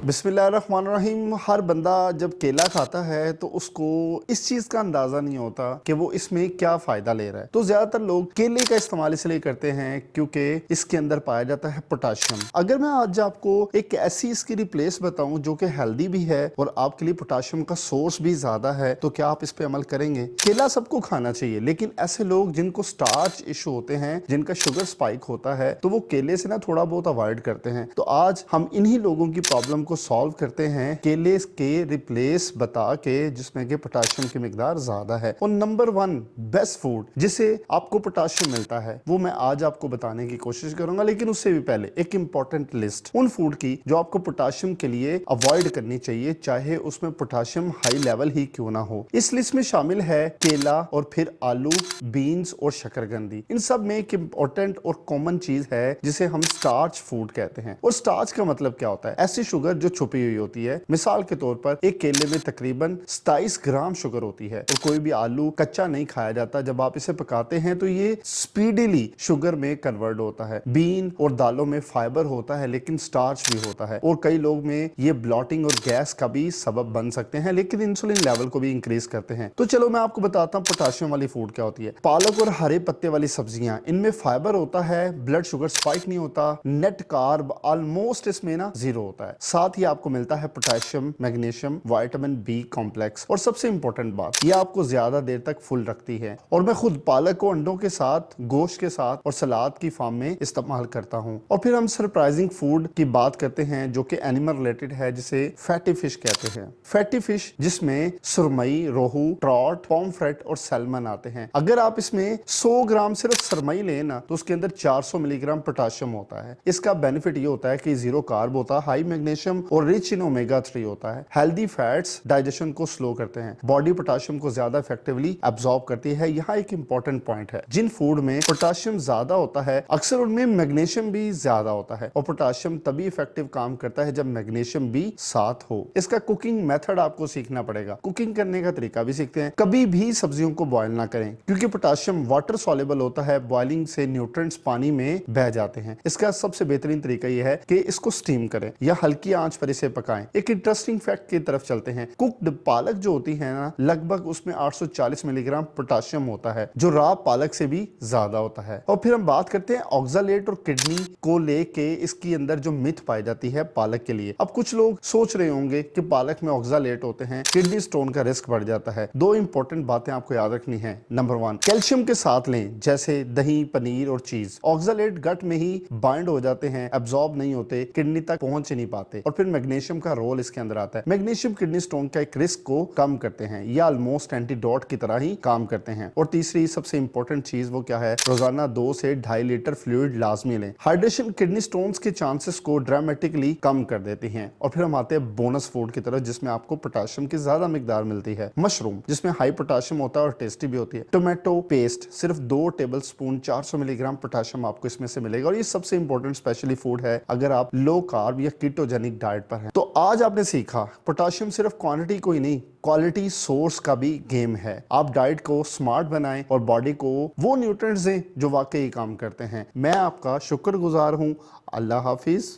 बिस्मिल्लाहिर्रहमानिर्रहीम। हर बंदा जब केला खाता है तो उसको इस चीज़ का अंदाज़ा नहीं होता कि वो इसमें क्या फ़ायदा ले रहा है। तो ज़्यादातर लोग केले का इस्तेमाल इसलिए करते हैं क्योंकि इसके अंदर पाया जाता है पोटाशियम। अगर मैं आज आपको एक ऐसी इसकी रिप्लेस बताऊं जो कि हेल्दी भी है और आपके लिए पोटाशियम का सोर्स भी ज़्यादा है, तो क्या आप इस पे अमल करेंगे? केला सबको खाना चाहिए, लेकिन ऐसे लोग जिनको स्टार्च इशू होते हैं, जिनका शुगर स्पाइक होता है, तो वो केले से ना थोड़ा बहुत अवॉइड करते हैं। तो आज हम इन्हीं लोगों की प्रॉब्लम को सॉल्व करते हैं केले के रिप्लेस बता के, जिसमें कि पोटाशियम की मिकदार ज्यादा है। और नंबर 1 बेस्ट फूड जिसे आपको पोटाशियम मिलता है वो मैं आज आपको बताने की कोशिश करूंगा, लेकिन उससे भी पहले एक इंपॉर्टेंट लिस्ट उन फूड की जो आपको पोटाशियम के लिए अवॉइड करनी चाहिए, चाहे उसमें पोटाशियम हाई लेवल ही क्यों ना हो। इस लिस्ट में शामिल है केला और फिर आलू, बीन्स और शकरकंदी। इन सब में एक इंपॉर्टेंट और कॉमन चीज है जिसे हम स्टार्च फूड कहते हैं। और स्टार्च का मतलब क्या होता है? ऐसी शुगर जो छुपी हुई होती है। मिसाल के तौर पर एक केले में तकरीबन 27 ग्राम शुगर होती है। और कोई भी आलू कच्चा नहीं खाया जाता, जब आप इसे पकाते हैं तो ये स्पीडीली शुगर में कन्वर्ट होता है। बीन और दालों में फाइबर होता है लेकिन स्टार्च भी होता है, और कई लोग में ये ब्लॉटिंग और गैस का भी सबब बन सकते हैं, लेकिन इंसुलिन लेवल को भी इंक्रीज करते हैं। तो चलो मैं आपको बताता हूँ पोटाशियम वाली फूड क्या होती है। पालक और हरे पत्ते वाली सब्जियां, इनमें फाइबर होता है, ब्लड शुगर स्पाइक नहीं होता, नेट कार्ब ऑलमोस्ट इसमें ना 0 होता है। साथ ही आपको मिलता है potassium, magnesium, vitamin B complex, और सबसे इंपॉर्टेंट बात, ये आपको ज्यादा देर तक फुल रखती है। और मैं खुद पालक को अंडों के साथ, गोश्त के साथ और सलाद की फॉर्म में इस्तेमाल करता हूँ। और फिर हम सरप्राइजिंग फूड की बात करते हैं जो कि एनिमल रिलेटेड है, जिसे फैटी फिश कहते हैं। फैटी फिश जिसमें सुरमई, रोहू, ट्रॉट, पॉम्फ्रेट और सैल्मन आते हैं। अगर आप इसमें 100 ग्राम सिर्फ सुरमई लें ना, तो उसके अंदर 400 मिलीग्राम पोटाशियम होता है। इसका बेनिफिट ये होता है कि 0 कार्ब होता है, हाई मैग्नीशियम और रिच इन ओमेगा 3 होता है। हेल्दी फैट्स डाइजेशन को स्लो करते हैं, बॉडी पोटाशियम को ज्यादा इफेक्टिवली एब्जॉर्ब करती है। यहाँ एक इंपॉर्टेंट पॉइंट है, जिन फूड में पोटाशियम ज्यादा होता है अक्सर उनमें मैग्नीशियम भी ज्यादा होता है। और पोटाशियम तभी इफेक्टिव काम करता है जब मैग्नीशियम भी साथ हो। इसका कुकिंग मेथड आपको सीखना पड़ेगा। कुकिंग करने का तरीका भी सीखते हैं। कभी भी सब्जियों को बॉयल ना करें, क्योंकि पोटाशियम वाटर सॉल्युबल होता है। बॉइलिंग से न्यूट्रिएंट्स पानी में बह जाते हैं। इसका सबसे बेहतरीन तरीका यह है कि इसको स्टीम करें या हल्की आंच पर इसे पकाएं। एक इंटरेस्टिंग फैक्ट की तरफ चलते हैं। कुक्ड पालक जो होती है ना, लगभग उसमें 840 मिलीग्राम पोटाशियम होता है, जो रॉ पालक से भी ज्यादा होता है। और फिर हम बात करते हैं ऑक्सालेट और किडनी को लेके, इसकी अंदर जो मिथ पाई जाती है पालक के लिए। अब कुछ लोग सोच रहे होंगे कि पालक में ऑक्सालेट होते हैं, किडनी स्टोन का रिस्क बढ़ जाता है। दो इंपॉर्टेंट बातें आपको याद रखनी है। नंबर 1, कैल्शियम के साथ लें, जैसे दही, पनीर और चीज। ऑक्सालेट गट में ही बाइंड हो जाते हैं, एब्जॉर्ब नहीं होते, किडनी तक पहुंच नहीं पाते। और फिर मैग्नीशियम का रोल इसके अंदर आता है। मैग्नीशियम किडनी स्टोन का एक रिस्क को कम करते हैं, या ऑलमोस्ट एंटीडोट की तरह ही काम करते हैं। और तीसरी सबसे इंपॉर्टेंट चीज वो क्या है? रोजाना 2 से 2.5 लीटर फ्लूइड लाजमी लें। हाइड्रेशन किडनी स्टोन्स के चांसेस को ड्रामेटिकली कम कर देती हैं। और फिर हम आते हैं बोनस फूड की तरफ, जिसमें आपको पोटाशियम की ज्यादा मिकदार मिलती है। मशरूम, जिसमें हाई पोटाशियम होता है और टेस्टी भी होती है। टोमेटो पेस्ट, सिर्फ 2 टेबलस्पून 400 मिलीग्राम पोटाशियम आपको इसमें से मिलेगा। और ये सबसे इंपॉर्टेंट स्पेशली फूड है अगर आप लो कार्ब या कीटोजेनिक डाइट पर हैं। तो आज आपने सीखा, पोटाशियम सिर्फ क्वांटिटी को ही नहीं, क्वालिटी सोर्स का भी गेम है। आप डाइट को स्मार्ट बनाएं और बॉडी को वो न्यूट्रिएंट्स दें जो वाकई काम करते हैं। मैं आपका शुक्रगुजार हूं। अल्लाह हाफिज।